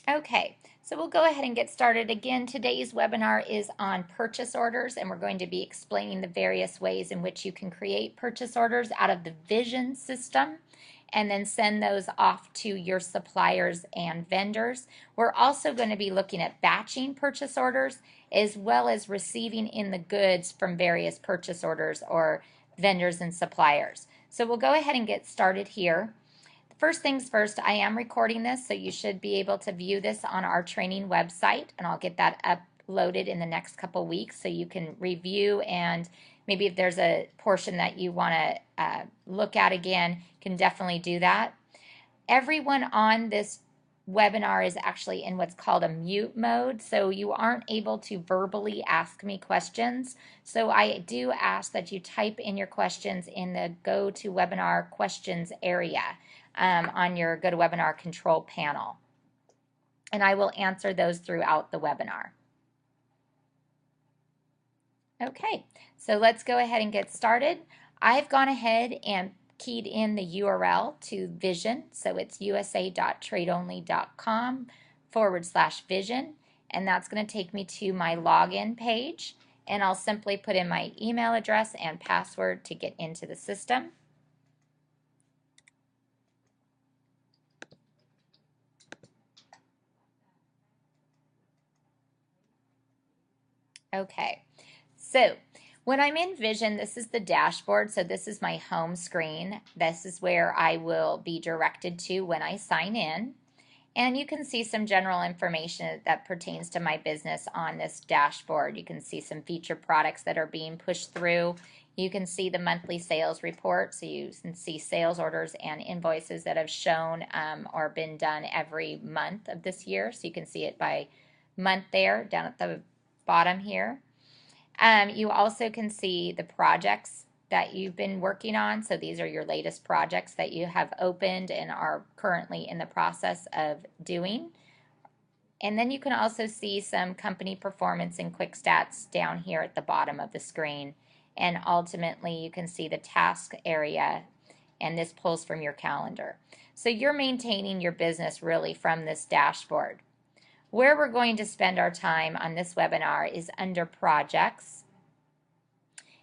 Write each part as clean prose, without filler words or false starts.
Okay, so we'll go ahead and get started. Again, today's webinar is on purchase orders, and we're going to be explaining the various ways in which you can create purchase orders out of the Vision system and then send those off to your suppliers and vendors. We're also going to be looking at batching purchase orders as well as receiving in the goods from various purchase orders or vendors and suppliers. So we'll go ahead and get started here. First things first, I am recording this, so you should be able to view this on our training website, and I'll get that uploaded in the next couple weeks so you can review, and maybe if there's a portion that you want to look at again, you can definitely do that. Everyone on this webinar is actually in what's called a mute mode, so you aren't able to verbally ask me questions. So I do ask that you type in your questions in the GoToWebinar questions area on your GoToWebinar control panel, and I will answer those throughout the webinar. Okay, so let's go ahead and get started. I've gone ahead and keyed in the URL to Vision, so it's usa.tradeonly.com/vision, and that's going to take me to my login page, and I'll simply put in my email address and password to get into the system. Okay, so when I'm in Vision, this is the dashboard, so this is my home screen. This is where I will be directed to when I sign in. And you can see some general information that pertains to my business on this dashboard. You can see some featured products that are being pushed through. You can see the monthly sales report, so you can see sales orders and invoices that have shown or been done every month of this year. So you can see it by month there down at the bottom here. You also can see the projects that you've been working on. So these are your latest projects that you have opened and are currently in the process of doing. And then you can also see some company performance and quick stats down here at the bottom of the screen. And ultimately you can see the task area, and this pulls from your calendar. So you're maintaining your business really from this dashboard. Where we're going to spend our time on this webinar is under projects.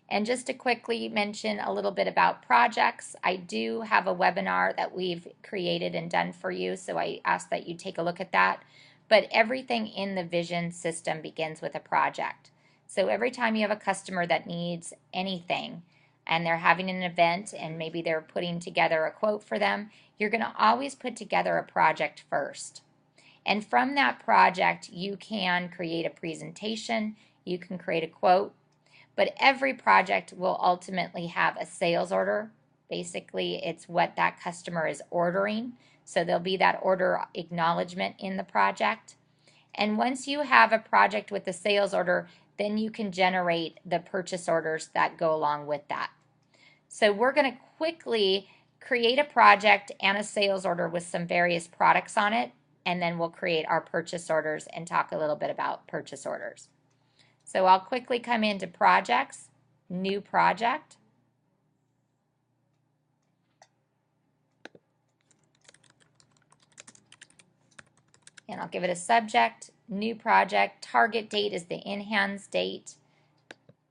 And just to quickly mention a little bit about projects, I do have a webinar that we've created and done for you, so I ask that you take a look at that. But everything in the Vision system begins with a project. So every time you have a customer that needs anything and they're having an event and maybe they're putting together a quote for them, you're going to always put together a project first. And from that project, you can create a presentation, you can create a quote, but every project will ultimately have a sales order. Basically, it's what that customer is ordering. So there'll be that order acknowledgement in the project. And once you have a project with a sales order, then you can generate the purchase orders that go along with that. So we're going to quickly create a project and a sales order with some various products on it, and then we'll create our purchase orders and talk a little bit about purchase orders. So I'll quickly come into projects, new project. And I'll give it a subject, new project. Target date is the in-hands date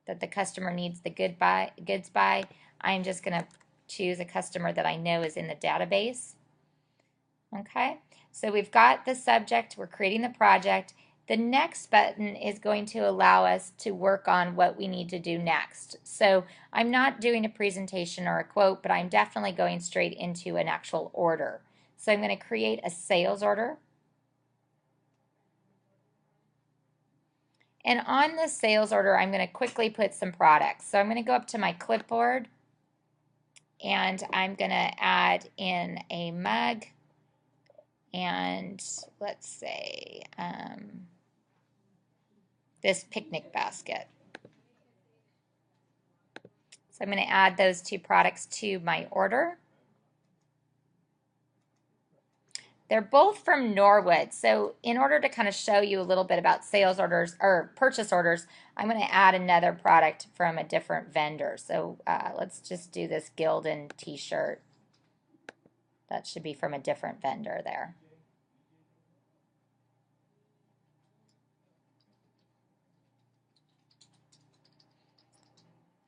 that the customer needs the goods by. I'm just going to choose a customer that I know is in the database. Okay, so we've got the subject, we're creating the project. The next button is going to allow us to work on what we need to do next. So I'm not doing a presentation or a quote, but I'm definitely going straight into an actual order. So I'm going to create a sales order. And on this sales order, I'm going to quickly put some products. So I'm going to go up to my clipboard, and I'm going to add in a mug, and let's say this picnic basket. So I'm going to add those two products to my order. They're both from Norwood. So in order to kind of show you a little bit about sales orders or purchase orders, I'm going to add another product from a different vendor. So let's just do this Gildan t-shirt. That should be from a different vendor there.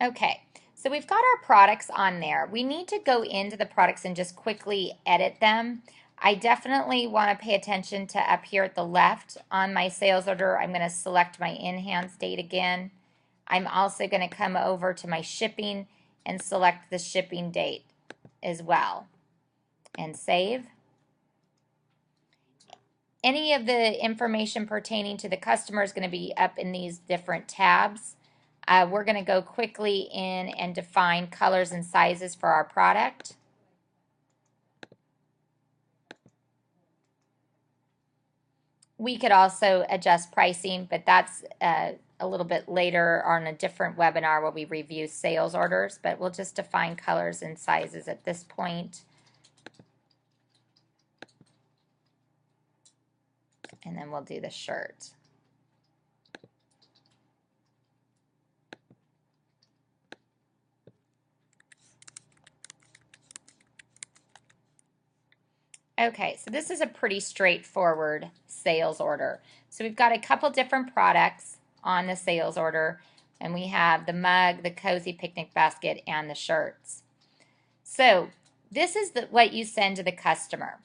Okay, so we've got our products on there. We need to go into the products and just quickly edit them. I definitely want to pay attention to up here at the left on my sales order. I'm going to select my enhanced date again. I'm also going to come over to my shipping and select the shipping date as well and save. Any of the information pertaining to the customer is going to be up in these different tabs. We're going to go quickly in and define colors and sizes for our product. We could also adjust pricing, but that's a little bit later on a different webinar where we review sales orders, but we'll just define colors and sizes at this point. And then we'll do the shirt. Okay, so this is a pretty straightforward sales order. So we've got a couple different products on the sales order, and we have the mug, the cozy picnic basket, and the shirts. So this is what you send to the customer.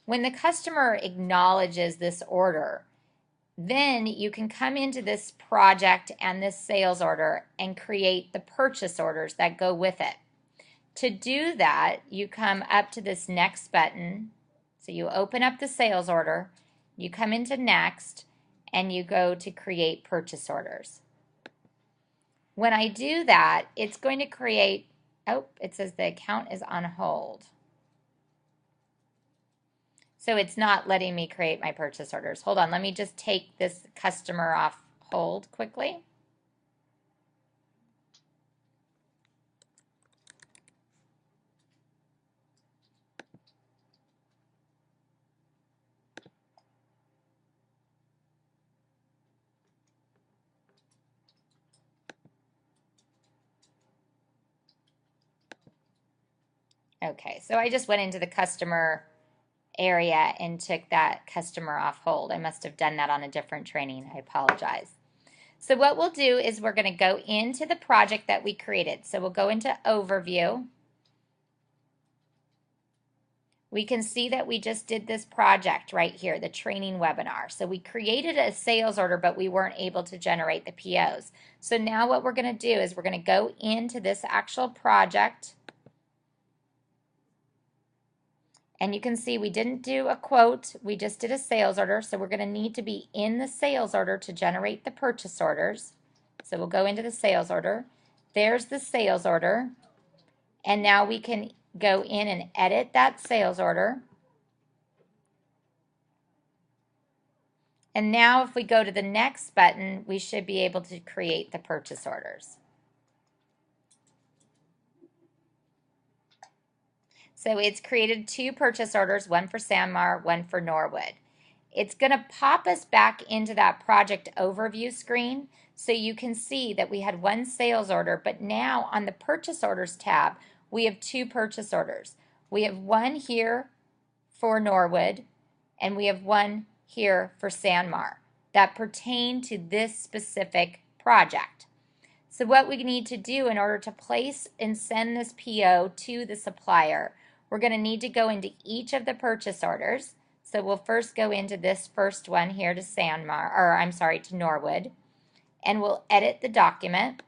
When the customer acknowledges this order, then you can come into this project and this sales order and create the purchase orders that go with it. To do that, you come up to this next button. So you open up the sales order, you come into next, and you go to create purchase orders. When I do that, it's going to create, oh, it says the account is on hold. So it's not letting me create my purchase orders. Hold on, let me just take this customer off hold quickly. Okay, so I just went into the customer area and took that customer off hold. I must have done that on a different training. I apologize. So what we'll do is we're going to go into the project that we created. So we'll go into Overview. We can see that we just did this project right here, the training webinar. So we created a sales order, but we weren't able to generate the POs. So now what we're going to do is we're going to go into this actual project. And you can see we didn't do a quote, we just did a sales order. So we're going to need to be in the sales order to generate the purchase orders. So we'll go into the sales order. There's the sales order. And now we can go in and edit that sales order. And now if we go to the next button, we should be able to create the purchase orders. So it's created 2 purchase orders, one for Sanmar, one for Norwood. It's going to pop us back into that project overview screen so you can see that we had 1 sales order, but now on the purchase orders tab, we have 2 purchase orders. We have 1 here for Norwood, and we have 1 here for Sanmar that pertain to this specific project. So what we need to do in order to place and send this PO to the supplier, we're going to need to go into each of the purchase orders. So we'll first go into this first one here to to Norwood, and we'll edit the document.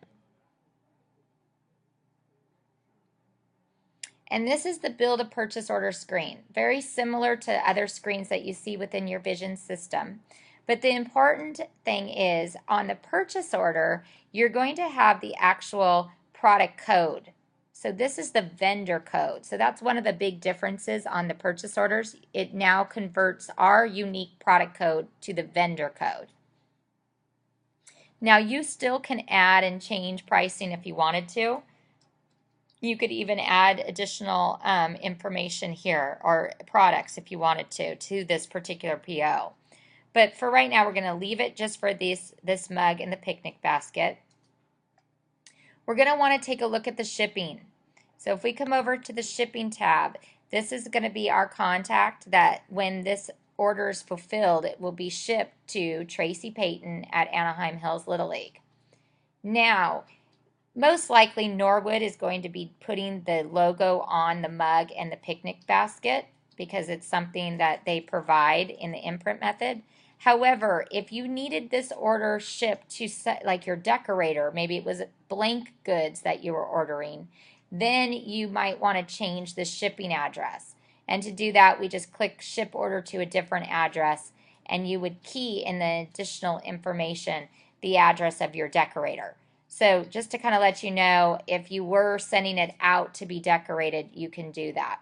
And this is the Build a Purchase Order screen, very similar to other screens that you see within your Vision system. But the important thing is on the purchase order, you're going to have the actual product code. So this is the vendor code. So that's one of the big differences on the purchase orders. It now converts our unique product code to the vendor code. Now you still can add and change pricing if you wanted to. You could even add additional information here or products if you wanted to this particular PO. But for right now, we're going to leave it just for this mug and the picnic basket. We're going to want to take a look at the shipping. So if we come over to the shipping tab, this is going to be our contact that when this order is fulfilled, it will be shipped to Tracey Peyton at Anaheim Hills Little League. Now, Most likely Norwood is going to be putting the logo on the mug and the picnic basket because it's something that they provide in the imprint method. However, if you needed this order shipped to like your decorator, maybe it was blank goods that you were ordering, then you might want to change the shipping address. And to do that, we just click ship order to a different address, and you would key in the additional information the address of your decorator. So just to kind of let you know, if you were sending it out to be decorated, you can do that.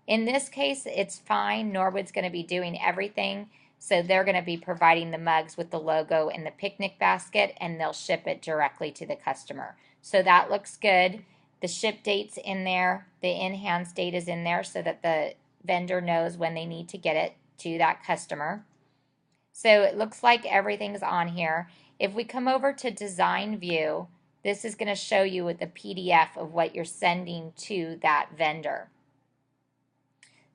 In this case, it's fine. Norwood's going to be doing everything. So they're going to be providing the mugs with the logo and the picnic basket, and they'll ship it directly to the customer. So that looks good. The ship date's in there. The in-hands date is in there so that the vendor knows when they need to get it to that customer. So it looks like everything's on here. If we come over to design view, this is going to show you with the PDF of what you're sending to that vendor.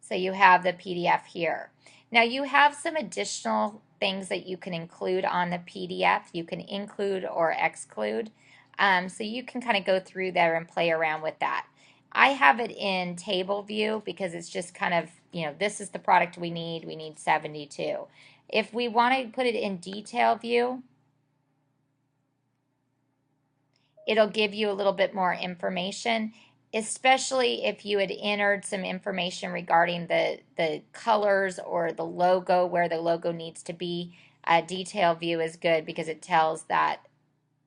So you have the PDF here. Now you have some additional things that you can include on the PDF. You can include or exclude. So you can kind of go through there and play around with that. I have it in table view because it's just kind of, this is the product we need 72. If we want to put it in detail view, it'll give you a little bit more information, especially if you had entered some information regarding the colors or the logo, where the logo needs to be. Detail view is good because it tells that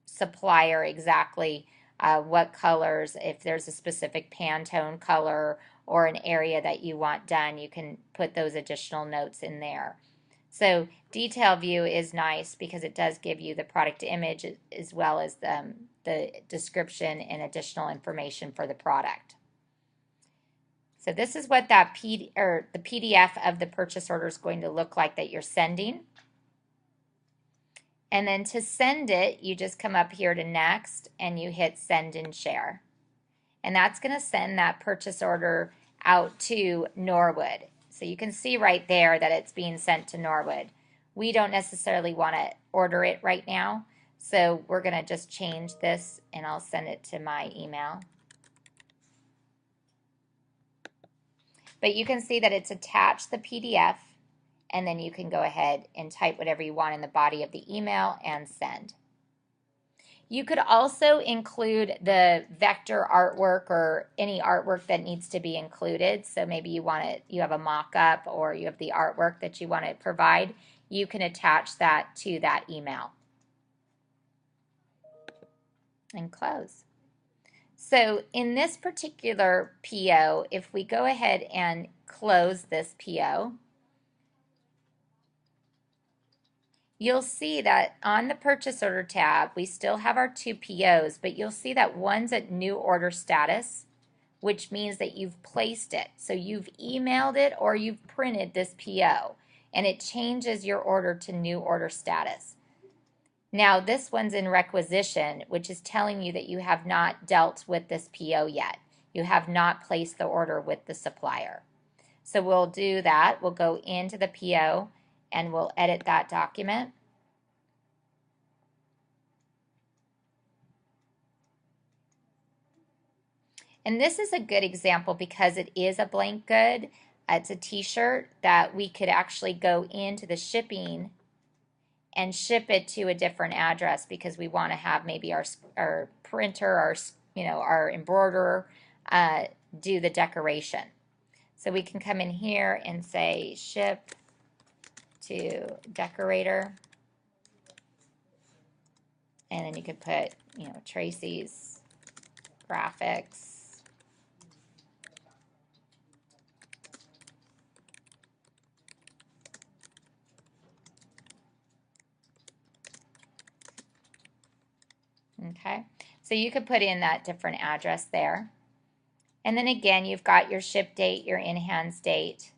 supplier exactly what colors, if there's a specific Pantone color or an area that you want done, you can put those additional notes in there. So detail view is nice because it does give you the product image as well as the description and additional information for the product. So this is what the PDF of the purchase order is going to look like that you're sending. And then to send it, you just come up here to next and you hit send and share. And that's going to send that purchase order out to Norwood. So you can see right there that it's being sent to Norwood. We don't necessarily want to order it right now, so we're going to just change this and I'll send it to my email. But you can see that it's attached the PDF, and then you can go ahead and type whatever you want in the body of the email and send. You could also include the vector artwork or any artwork that needs to be included. So maybe you have a mock-up or you have the artwork that you want to provide. You can attach that to that email. And close. So in this particular PO, if we go ahead and close this PO, you'll see that on the purchase order tab, we still have our 2 POs, but you'll see that one's at new order status, which means that you've placed it. So you've emailed it or you've printed this PO, and it changes your order to new order status. Now this one's in requisition, which is telling you that you have not dealt with this PO yet. You have not placed the order with the supplier. So we'll do that. We'll go into the PO and we'll edit that document. And this is a good example because it is a blank good. It's a t-shirt that we could actually go into the shipping and ship it to a different address because we want to have maybe our printer, our embroiderer do the decoration. So we can come in here and say ship to decorator, and then you could put Tracey's graphics. Okay, so you could put in that different address there. And then again, you've got your ship date, your in-hands date.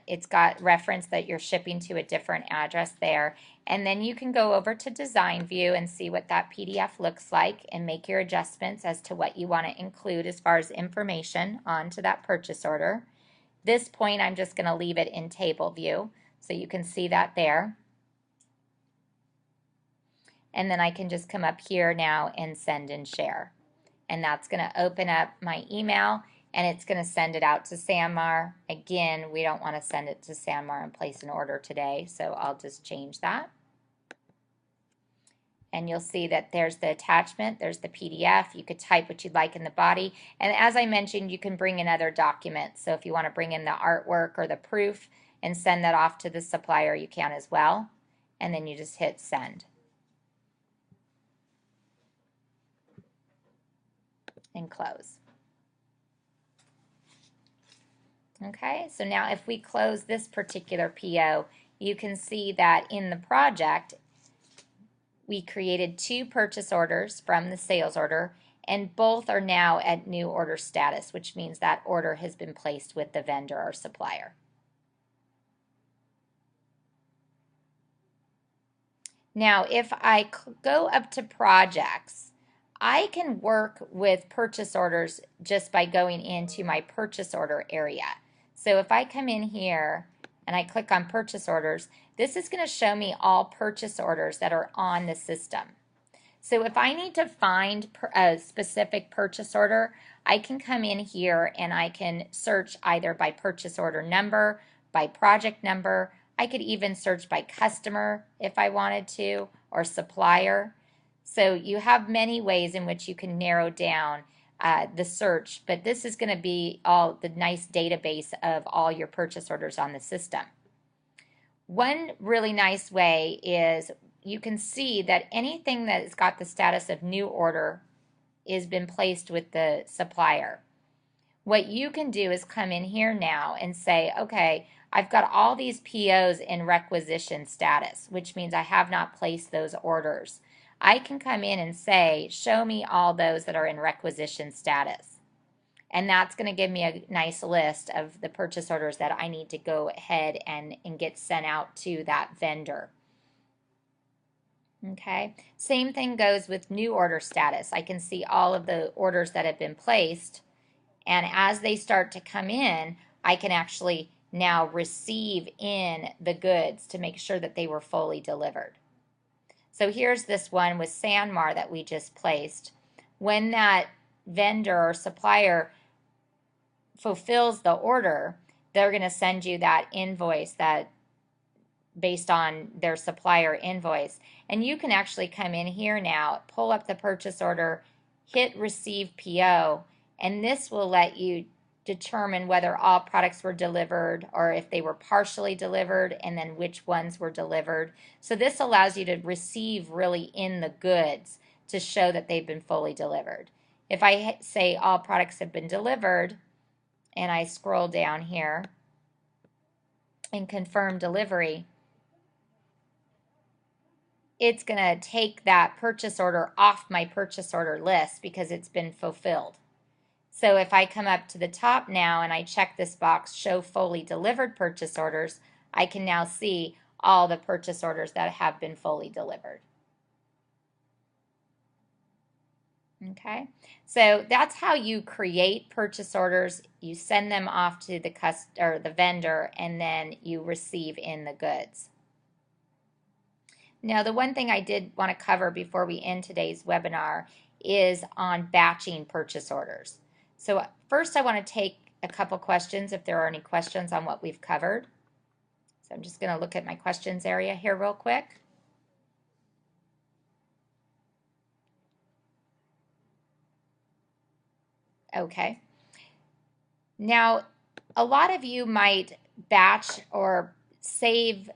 It's got reference that you're shipping to a different address there. And then you can go over to design view and see what that PDF looks like and make your adjustments as to what you want to include as far as information onto that purchase order. This point, I'm just going to leave it in table view so you can see that there. and then I can just come up here now and send and share. And that's going to open up my email, and it's going to send it out to Sanmar. Again, we don't want to send it to Sanmar and place an order today, so I'll just change that. And you'll see that there's the attachment, there's the PDF. You could type what you'd like in the body. And as I mentioned, you can bring in other documents. So if you want to bring in the artwork or the proof and send that off to the supplier, you can as well. And then you just hit send. And close. Okay, so now if we close this particular PO, you can see that in the project, we created 2 purchase orders from the sales order, and both are now at new order status, which means that order has been placed with the vendor or supplier. Now, if I go up to projects, I can work with purchase orders just by going into my purchase order area. So if I come in here and I click on purchase orders, this is going to show me all purchase orders that are on the system. So if I need to find a specific purchase order, I can come in here and I can search either by purchase order number, by project number. I could even search by customer if I wanted to, or supplier. So you have many ways in which you can narrow down the search, but this is going to be all the nice database of all your purchase orders on the system. One really nice way is you can see that anything that has got the status of new order has been placed with the supplier. What you can do is come in here now and say, okay, I've got all these POs in requisition status, which means I have not placed those orders. I can come in and say, show me all those that are in requisition status. And that's going to give me a nice list of the purchase orders that I need to go ahead and get sent out to that vendor. Okay, same thing goes with new order status. I can see all of the orders that have been placed, and as they start to come in, I can actually now receive in the goods to make sure that they were fully delivered. So here's this one with Sanmar that we just placed. When that vendor or supplier fulfills the order, they're going to send you that invoice that based on their supplier invoice. And you can actually come in here now, pull up the purchase order, hit receive PO, and this will let you determine whether all products were delivered or if they were partially delivered, and then which ones were delivered. So this allows you to receive really in the goods to show that they've been fully delivered. If I say all products have been delivered, and I scroll down here and confirm delivery, it's going to take that purchase order off my purchase order list because it's been fulfilled. So if I come up to the top now and I check this box, show fully delivered purchase orders, I can now see all the purchase orders that have been fully delivered. Okay, so that's how you create purchase orders. You send them off to the vendor, and then you receive in the goods. Now, the one thing I did want to cover before we end today's webinar is on batching purchase orders. So first I want to take a couple questions if there are any questions on what we've covered. So I'm just going to look at my questions area here real quick. Okay. Now, a lot of you might batch or save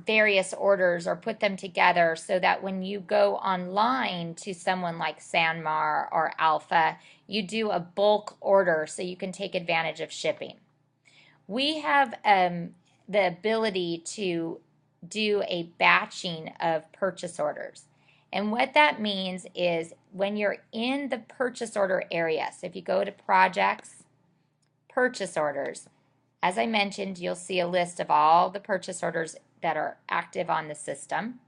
various orders or put them together so that when you go online to someone like Sanmar or Alpha, you do a bulk order so you can take advantage of shipping. We have the ability to do a batching of purchase orders. And what that means is when you're in the purchase order area, so if you go to projects, purchase orders, as I mentioned, you'll see a list of all the purchase orders that are active on the system.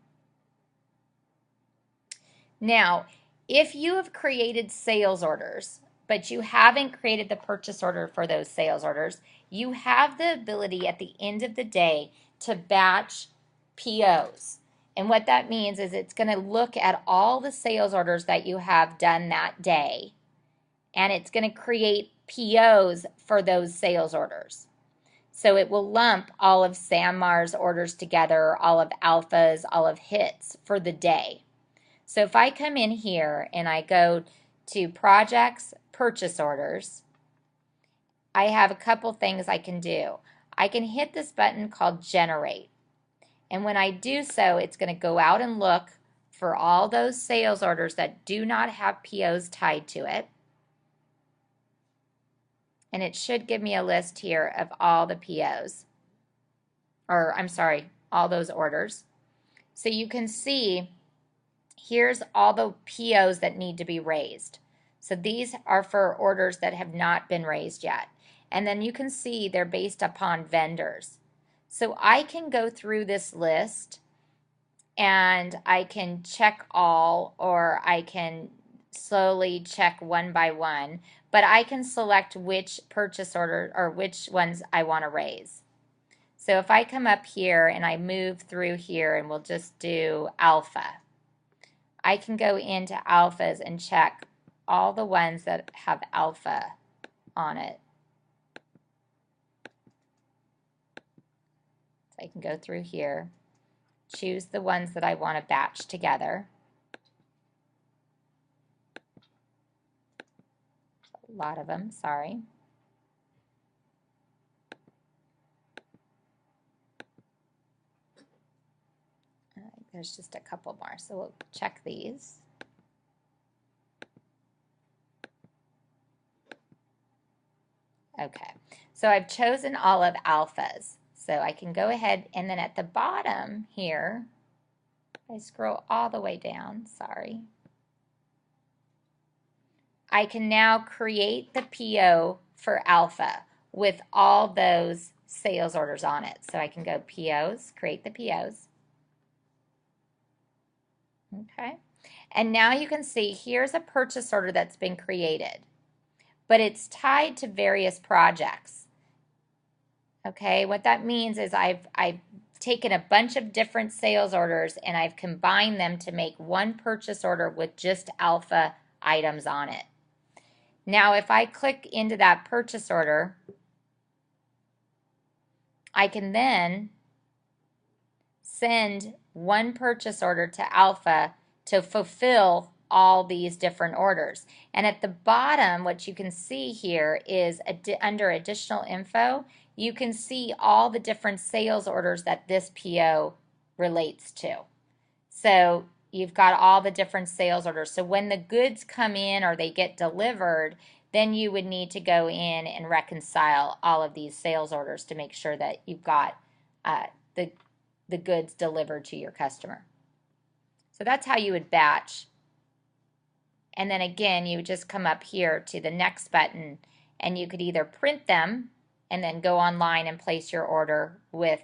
Now, if you have created sales orders, but you haven't created the purchase order for those sales orders, you have the ability at the end of the day to batch POs. And what that means is it's going to look at all the sales orders that you have done that day, and it's going to create POs for those sales orders. So it will lump all of Sanmar's orders together, all of Alpha's, all of HIT's for the day. So if I come in here and I go to Projects, Purchase Orders, I have a couple things I can do. I can hit this button called Generate. And when I do so, it's going to go out and look for all those sales orders that do not have POs tied to it. And it should give me a list here of all the POs. Or, I'm sorry, all those orders. So you can see here's all the POs that need to be raised. So these are for orders that have not been raised yet. And then you can see they're based upon vendors. So I can go through this list and I can check all, or I can slowly check one by one, but I can select which purchase order or which ones I want to raise. So if I come up here and I move through here, and we'll just do Alpha, I can go into Alphas and check all the ones that have Alpha on it. So I can go through here, choose the ones that I want to batch together. A lot of them, sorry. There's just a couple more, so we'll check these. Okay, so I've chosen all of Alphas. So I can go ahead, and then at the bottom here, I scroll all the way down, sorry. I can now create the PO for Alpha with all those sales orders on it. So I can go POs, create the POs. Okay, and now you can see here's a purchase order that's been created, but it's tied to various projects. Okay, what that means is I've taken a bunch of different sales orders and I've combined them to make one purchase order with just Alpha items on it. Now if I click into that purchase order, I can then send one purchase order to Alpha to fulfill all these different orders. And at the bottom, what you can see here is under additional info, you can see all the different sales orders that this PO relates to. So you've got all the different sales orders. So when the goods come in or they get delivered, then you would need to go in and reconcile all of these sales orders to make sure that you've got the goods delivered to your customer. So that's how you would batch. And then again, you would just come up here to the next button, and you could either print them and then go online and place your order with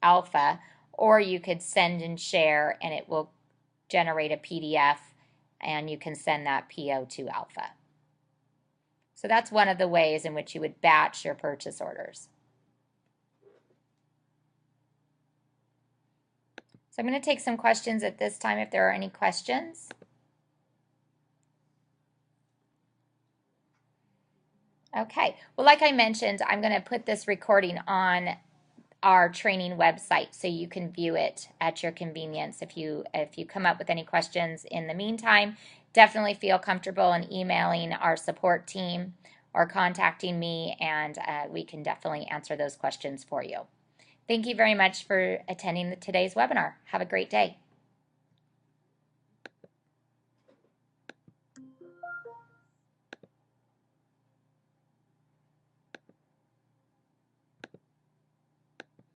Alpha, or you could send and share and it will generate a PDF and you can send that PO to Alpha. So that's one of the ways in which you would batch your purchase orders. So I'm going to take some questions at this time if there are any questions. Okay, well, like I mentioned, I'm going to put this recording on our training website so you can view it at your convenience. If you come up with any questions in the meantime, definitely feel comfortable in emailing our support team or contacting me, and we can definitely answer those questions for you. Thank you very much for attending today's webinar. Have a great day.